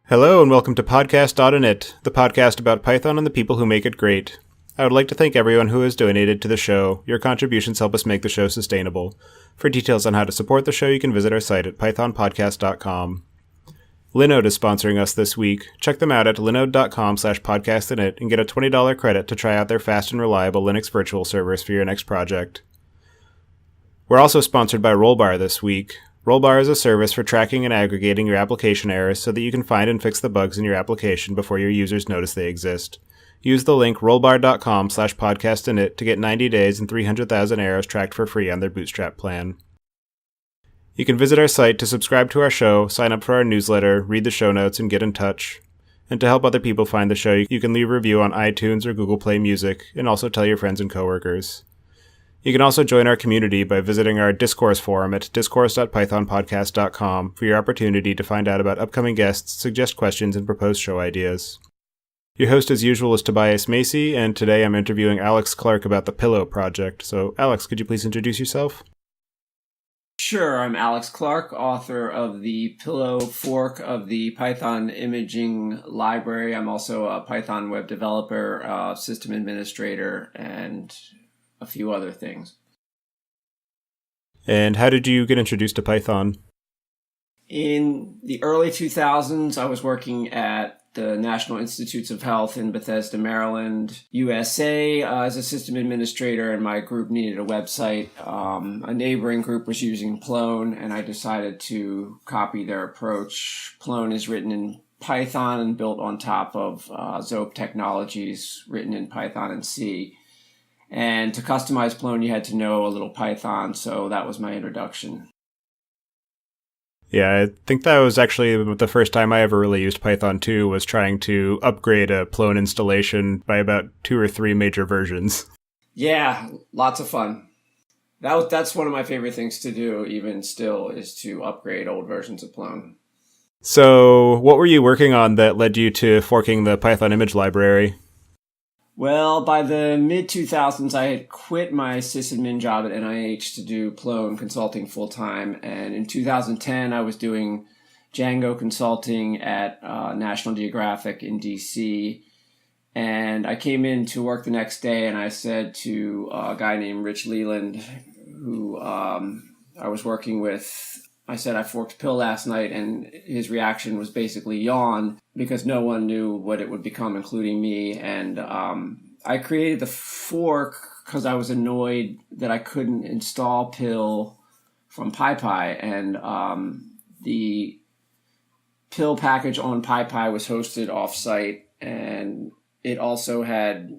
Hello and welcome to Podcast.init, the podcast about Python and the people who make it great. I would like to thank everyone who has donated to the show. Your contributions help us make the show sustainable. For details on how to support the show, you can visit our site at pythonpodcast.com. Linode is sponsoring us this week. Check them out at linode.com/podcastinit and get a $20 credit to try out their fast and reliable Linux virtual servers for your next project. We're also sponsored by Rollbar this week. Rollbar is a service for tracking and aggregating your application errors so that you can find and fix the bugs in your application before your users notice they exist. Use the link rollbar.com/podcastinit to get 90 days and 300,000 errors tracked for free on their Bootstrap plan. You can visit our site to subscribe to our show, sign up for our newsletter, read the show notes, and get in touch. And to help other people find the show, you can leave a review on iTunes or Google Play Music, and also tell your friends and coworkers. You can also join our community by visiting our Discourse forum at discourse.pythonpodcast.com for your opportunity to find out about upcoming guests, suggest questions, and propose show ideas. Your host, as usual, is Tobias Macy, and today I'm interviewing Alex Clark about the Pillow project. So, Alex, could you please introduce yourself? Sure, I'm Alex Clark, author of the Pillow fork of the Python Imaging Library. I'm also a Python web developer, system administrator, and a few other things. And how did you get introduced to Python? In the early 2000s, I was working at the National Institutes of Health in Bethesda, Maryland, USA, as a system administrator, and my group needed a website. A neighboring group was using Plone, and I decided to copy their approach. Plone is written in Python and built on top of Zope technologies written in Python and C. And to customize Plone, you had to know a little Python, so that was my introduction. Yeah, I think that was actually the first time I ever really used Python 2 was trying to upgrade a Plone installation by about 2 or 3 major versions. Yeah, lots of fun. That's one of my favorite things to do, even still, is to upgrade old versions of Plone. So, what were you working on that led you to forking the Python Image Library? Well, by the mid-2000s, I had quit my sysadmin job at NIH to do Plone consulting full-time. And in 2010, I was doing Django consulting at National Geographic in D.C. And I came in to work the next day, and I said to a guy named Rich Leland, who I was working with, I said, I forked Pill last night, and his reaction was basically yawn because no one knew what it would become, including me. And I created the fork because I was annoyed that I couldn't install Pill from PyPy. And the Pill package on PyPy was hosted offsite, and it also had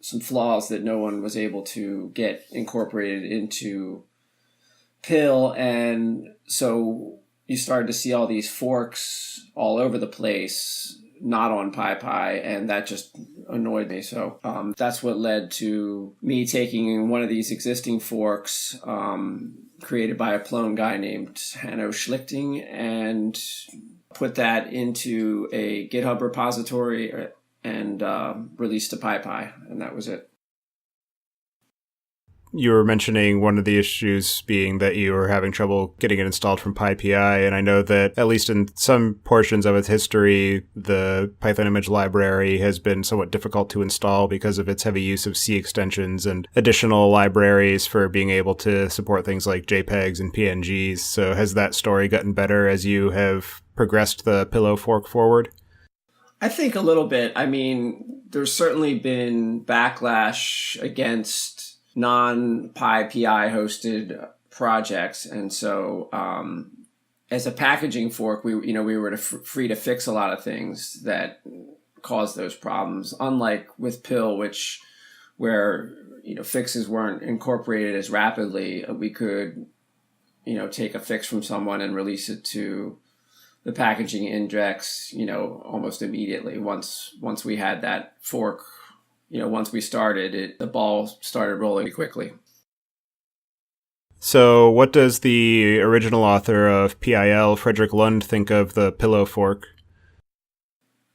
some flaws that no one was able to get incorporated into Pill, and so you started to see all these forks all over the place, not on PyPy, and that just annoyed me. So that's what led to me taking one of these existing forks created by a Plone guy named Hanno Schlichting and put that into a GitHub repository and released to PyPy, and that was it. You were mentioning one of the issues being that you were having trouble getting it installed from PyPI, and I know that at least in some portions of its history, the Python Image Library has been somewhat difficult to install because of its heavy use of C extensions and additional libraries for being able to support things like JPEGs and PNGs. So has that story gotten better as you have progressed the Pillow fork forward? I think a little bit. I mean, there's certainly been backlash against non-PyPI hosted projects, and so as a packaging fork, we were free to fix a lot of things that caused those problems. Unlike with Pill, where fixes weren't incorporated as rapidly, we could take a fix from someone and release it to the packaging index almost immediately once we had that fork. Once we started it, the ball started rolling quickly. So what does the original author of PIL, Friedrich Lund, think of the Pillow fork?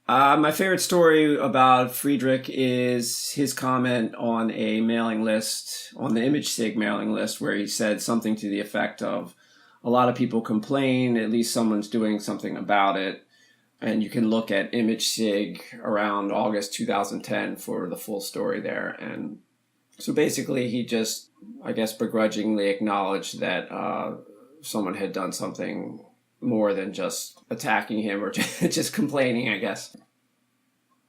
My favorite story about Friedrich is his comment on a mailing list, on the ImageSig mailing list, where he said something to the effect of, a lot of people complain, at least someone's doing something about it. And you can look at ImageSig around August 2010 for the full story there. And so basically he just, I guess, begrudgingly acknowledged that someone had done something more than just attacking him or just complaining, I guess.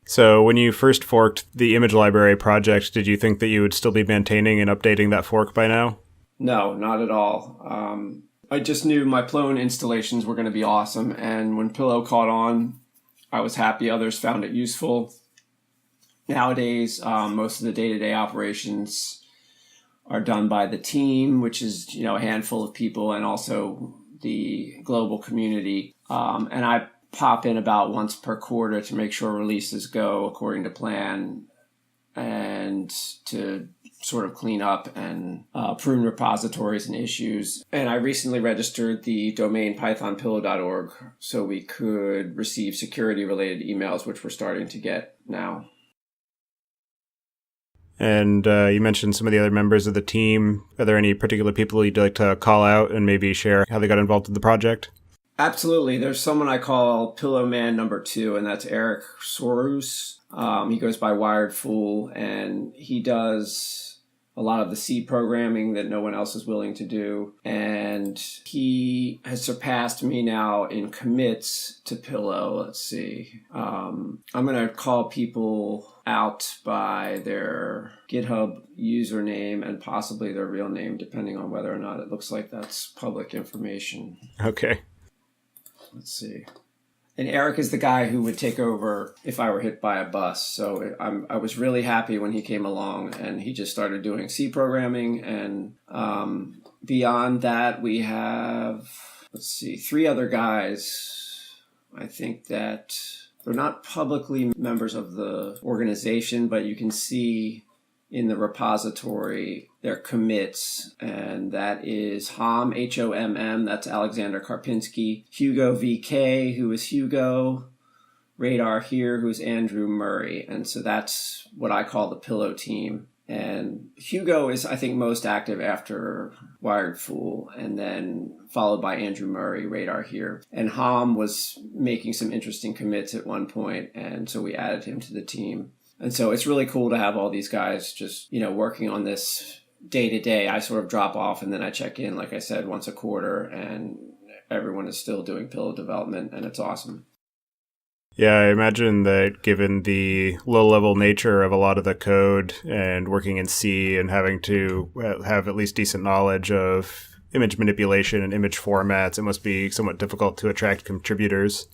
So when you first forked the image library project, did you think that you would still be maintaining and updating that fork by now? No, not at all. I just knew my Plone installations were going to be awesome. And when Pillow caught on, I was happy others found it useful. Nowadays, most of the day-to-day operations are done by the team, which is, a handful of people, and also the global community. And I pop in about once per quarter to make sure releases go according to plan and to sort of clean up and prune repositories and issues. And I recently registered the domain pythonpillow.org so we could receive security-related emails, which we're starting to get now. And you mentioned some of the other members of the team. Are there any particular people you'd like to call out and maybe share how they got involved in the project? Absolutely. There's someone I call Pillow Man number 2, and that's Eric Sorus. He goes by Wired Fool, and he does a lot of the C programming that no one else is willing to do. And he has surpassed me now in commits to Pillow. Let's see. I'm going to call people out by their GitHub username and possibly their real name, depending on whether or not it looks like that's public information. Okay. Let's see. And Eric is the guy who would take over if I were hit by a bus. So I was really happy when he came along and he just started doing C programming. And beyond that, we have, 3 other guys. I think that they're not publicly members of the organization, but you can see in the repository their commits, and that is Homm, Homm, that's Alexander Karpinski, Hugo VK, who is Hugo, Radar here, who's Andrew Murray, and so that's what I call the Pillow team. And Hugo is, I think, most active after Wired Fool, and then followed by Andrew Murray, Radar here. And Homm was making some interesting commits at one point, and so we added him to the team. And so it's really cool to have all these guys just, working on this day to day. I sort of drop off and then I check in, like I said, once a quarter, and everyone is still doing Pillow development, and it's awesome. Yeah, I imagine that given the low-level nature of a lot of the code and working in C and having to have at least decent knowledge of image manipulation and image formats, it must be somewhat difficult to attract contributors.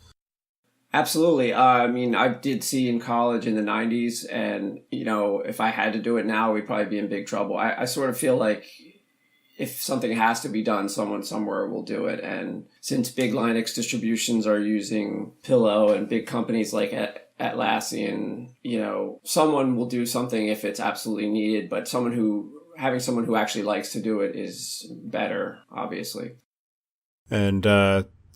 Absolutely. I did C in college in the 90s, and, if I had to do it now, we'd probably be in big trouble. I sort of feel like if something has to be done, someone somewhere will do it. And since big Linux distributions are using Pillow and big companies like Atlassian, someone will do something if it's absolutely needed, but having someone who actually likes to do it is better, obviously. And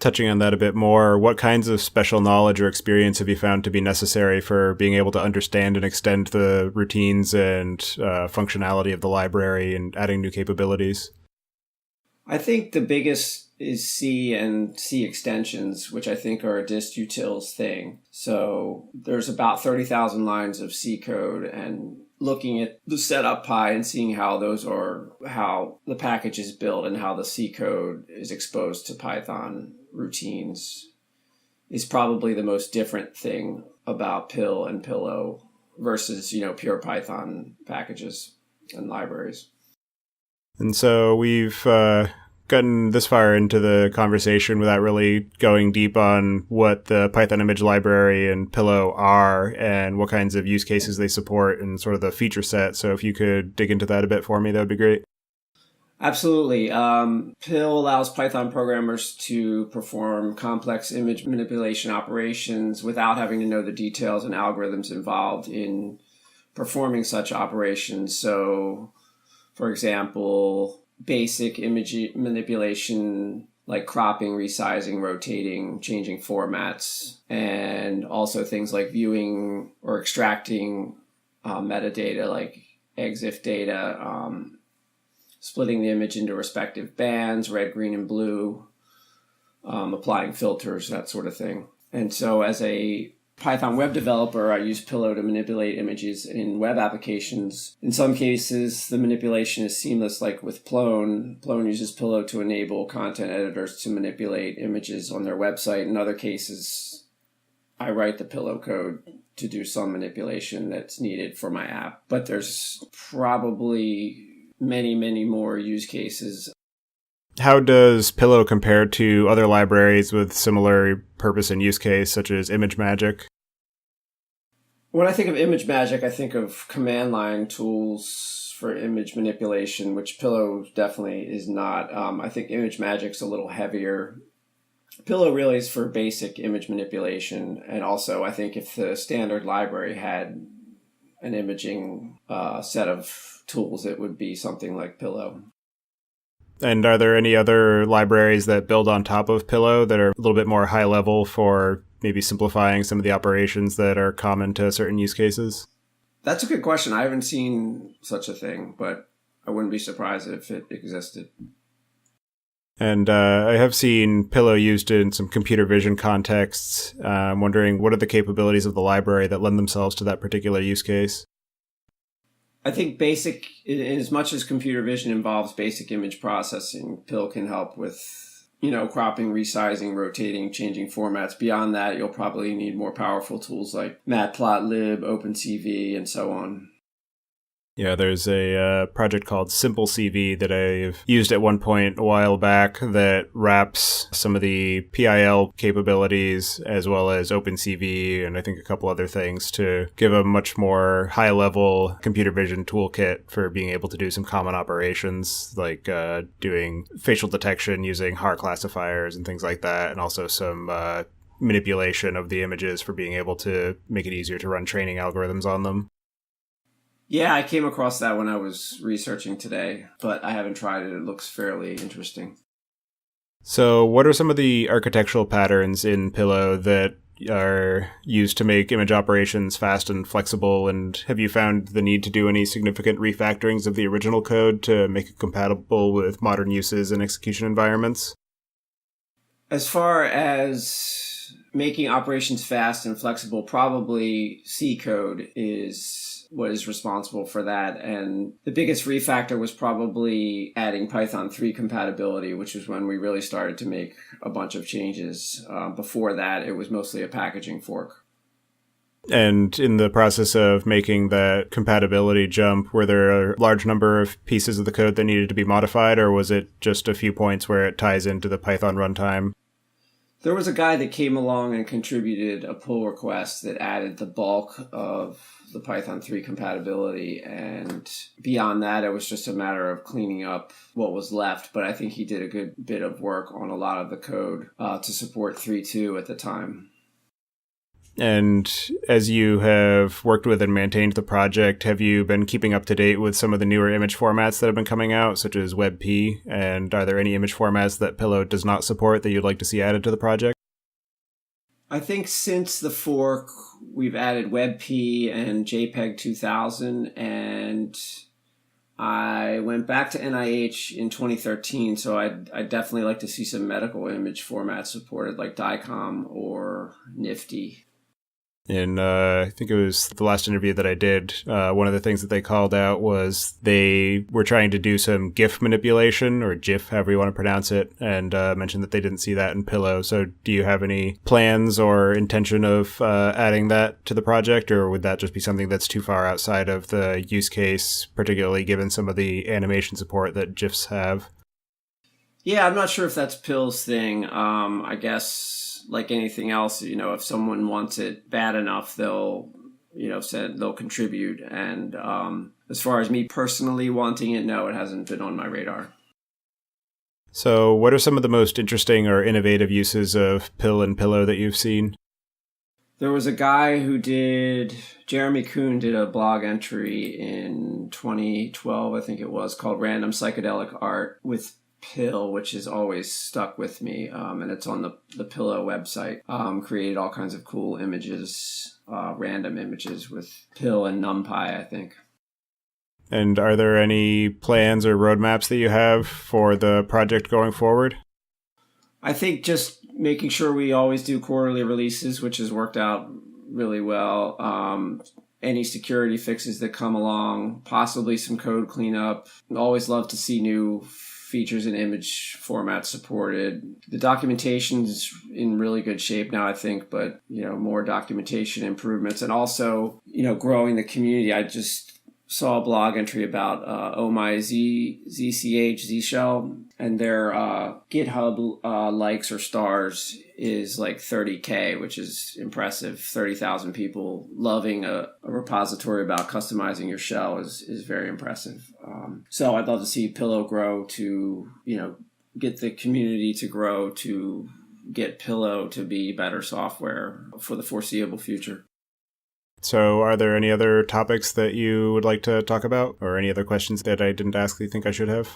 touching on that a bit more, what kinds of special knowledge or experience have you found to be necessary for being able to understand and extend the routines and functionality of the library and adding new capabilities? I think the biggest is C and C extensions, which I think are a dist-utils thing. So there's about 30,000 lines of C code, and looking at the setup py and seeing how the package is built and how the C code is exposed to Python routines is probably the most different thing about Pill and Pillow versus, pure Python packages and libraries. And so we've gotten this far into the conversation without really going deep on what the Python Image Library and Pillow are and what kinds of use cases they support and sort of the feature set. So if you could dig into that a bit for me, that would be great. Absolutely. Pill allows Python programmers to perform complex image manipulation operations without having to know the details and algorithms involved in performing such operations. So, for example, basic image manipulation like cropping, resizing, rotating, changing formats, and also things like viewing or extracting metadata like EXIF data, splitting the image into respective bands, red, green, and blue, applying filters, that sort of thing. And so as a Python web developer, I use Pillow to manipulate images in web applications. In some cases, the manipulation is seamless, like with Plone. Plone uses Pillow to enable content editors to manipulate images on their website. In other cases, I write the Pillow code to do some manipulation that's needed for my app. But there's probably many, many more use cases. How does Pillow compare to other libraries with similar purpose and use case, such as ImageMagick? When I think of ImageMagick, I think of command line tools for image manipulation, which Pillow definitely is not. I think ImageMagick's a little heavier. Pillow really is for basic image manipulation. And also, I think if the standard library had an imaging set of tools, it would be something like Pillow. And are there any other libraries that build on top of Pillow that are a little bit more high level for maybe simplifying some of the operations that are common to certain use cases? That's a good question. I haven't seen such a thing, but I wouldn't be surprised if it existed. And I have seen Pillow used in some computer vision contexts. I'm wondering, what are the capabilities of the library that lend themselves to that particular use case? I think basic, in as much as computer vision involves basic image processing, Pill can help with, cropping, resizing, rotating, changing formats. Beyond that, you'll probably need more powerful tools like Matplotlib, OpenCV, and so on. Yeah, there's a project called SimpleCV that I've used at one point a while back that wraps some of the PIL capabilities as well as OpenCV and I think a couple other things to give a much more high-level computer vision toolkit for being able to do some common operations like doing facial detection using HAR classifiers and things like that, and also some manipulation of the images for being able to make it easier to run training algorithms on them. Yeah, I came across that when I was researching today, but I haven't tried it. It looks fairly interesting. So what are some of the architectural patterns in Pillow that are used to make image operations fast and flexible? And have you found the need to do any significant refactorings of the original code to make it compatible with modern uses and execution environments? As far as making operations fast and flexible, probably C code is what is responsible for that. And the biggest refactor was probably adding Python 3 compatibility, which was when we really started to make a bunch of changes. Before that, it was mostly a packaging fork. And in the process of making that compatibility jump, were there a large number of pieces of the code that needed to be modified, or was it just a few points where it ties into the Python runtime? There was a guy that came along and contributed a pull request that added the bulk of the Python 3 compatibility, and beyond that, it was just a matter of cleaning up what was left, but I think he did a good bit of work on a lot of the code to support 3.2 at the time. And as you have worked with and maintained the project, have you been keeping up to date with some of the newer image formats that have been coming out, such as WebP? And are there any image formats that Pillow does not support that you'd like to see added to the project? I think since the fork, we've added WebP and JPEG 2000, and I went back to NIH in 2013, so I'd definitely like to see some medical image formats supported, like DICOM or Nifty. In, I think it was the last interview that I did, one of the things that they called out was they were trying to do some GIF manipulation, or GIF, however you want to pronounce it, and mentioned that they didn't see that in Pillow. So do you have any plans or intention of adding that to the project, or would that just be something that's too far outside of the use case, particularly given some of the animation support that GIFs have? Yeah, I'm not sure if that's Pill's thing. I guess like anything else, if someone wants it bad enough, they'll contribute. And as far as me personally wanting it, no, it hasn't been on my radar. So what are some of the most interesting or innovative uses of Pill and Pillow that you've seen? There was a guy Jeremy Kuhn did a blog entry in 2012, I think it was, called Random Psychedelic Art with Pill, which has always stuck with me, and it's on the Pillow website. Created all kinds of cool images, random images with Pill and NumPy, I think. And are there any plans or roadmaps that you have for the project going forward? I think just making sure we always do quarterly releases, which has worked out really well. Any security fixes that come along, possibly some code cleanup. Always love to see new features and image formats supported. The documentation's in really good shape now, I think, but more documentation improvements, and also growing the community. I just saw a blog entry about ZCH Zshell, and their GitHub likes or stars is like 30K, which is impressive. 30,000 people loving a repository about customizing your shell is very impressive. So I'd love to see Pillow grow to, get the community to grow to get Pillow to be better software for the foreseeable future. So are there any other topics that you would like to talk about, or any other questions that I didn't ask that you think I should have?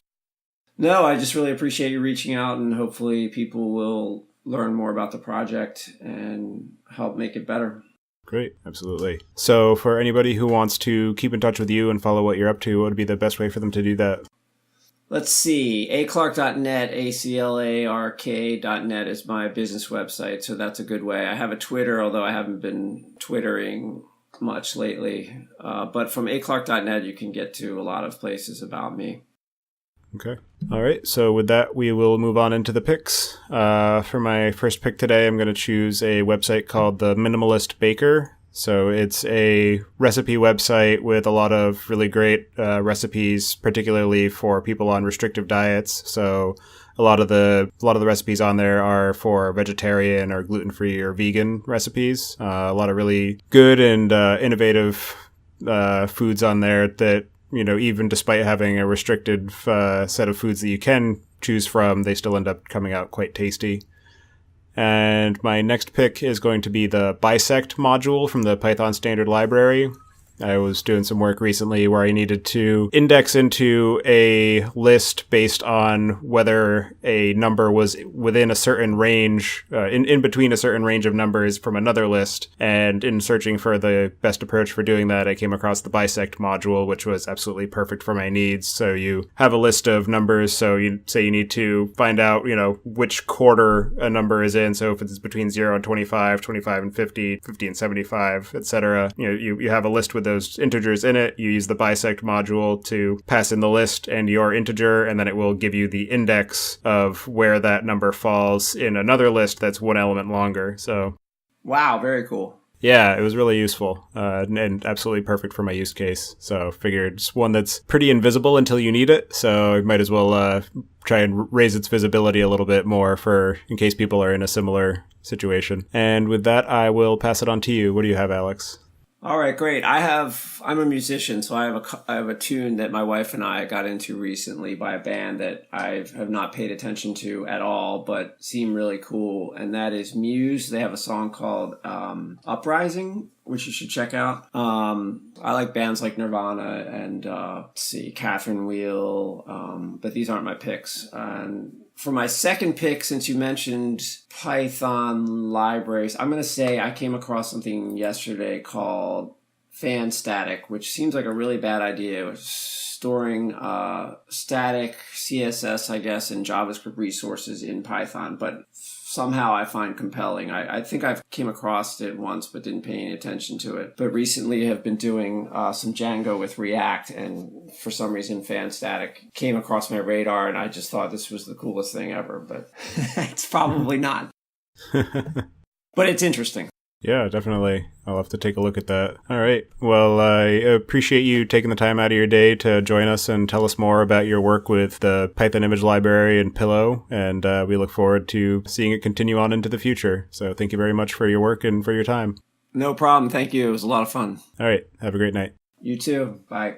No, I just really appreciate you reaching out, and hopefully people will learn more about the project and help make it better. Great, absolutely. So for anybody who wants to keep in touch with you and follow what you're up to, what would be the best way for them to do that? Let's see. aclark.net, aclark.net is my business website, so that's a good way. I have a Twitter, although I haven't been Twittering much lately. But from aclark.net, you can get to a lot of places about me. Okay. All right. So with that, we will move on into the picks. For my first pick today, I'm going to choose a website called The Minimalist Baker. So it's a recipe website with a lot of really great recipes, particularly for people on restrictive diets. So a lot of the recipes on there are for vegetarian or gluten-free or vegan recipes. A lot of really good and innovative foods on there that, even despite having a restricted set of foods that you can choose from, they still end up coming out quite tasty. And my next pick is going to be the bisect module from the Python standard library. I was doing some work recently where I needed to index into a list based on whether a number was within a certain range, in between a certain range of numbers from another list. And in searching for the best approach for doing that, I came across the bisect module, which was absolutely perfect for my needs. So you have a list of numbers. So you say you need to find out, which quarter a number is in. So if it's between 0 and 25, 25 and 50, 50 and 75, etc., you have a list with those integers in it. You use the bisect module to pass in the list and your integer, and then it will give you the index of where that number falls in another list that's one element longer. So, wow, very cool. Yeah, it was really useful and absolutely perfect for my use case. So figured it's one that's pretty invisible until you need it. So I might as well try and raise its visibility a little bit more in case people are in a similar situation. And with that, I will pass it on to you. What do you have, Alex? All right, great. I'm a musician, so I have a tune that my wife and I got into recently by a band that I have not paid attention to at all, but seem really cool. And that is Muse. They have a song called Uprising, which you should check out. I like bands like Nirvana and Catherine Wheel, but these aren't my picks. And for my second pick, since you mentioned Python libraries, I'm going to say I came across something yesterday called fan static, which seems like a really bad idea. It was storing static CSS, I guess, and JavaScript resources in Python, but somehow I find compelling. I think I've came across it once but didn't pay any attention to it. But recently have been doing some Django with React, and for some reason fan static came across my radar, and I just thought this was the coolest thing ever, but it's probably not. But it's interesting. Yeah, definitely. I'll have to take a look at that. All right. Well, I appreciate you taking the time out of your day to join us and tell us more about your work with the Python Image Library and Pillow, and we look forward to seeing it continue on into the future. So thank you very much for your work and for your time. No problem. Thank you. It was a lot of fun. All right. Have a great night. You too. Bye.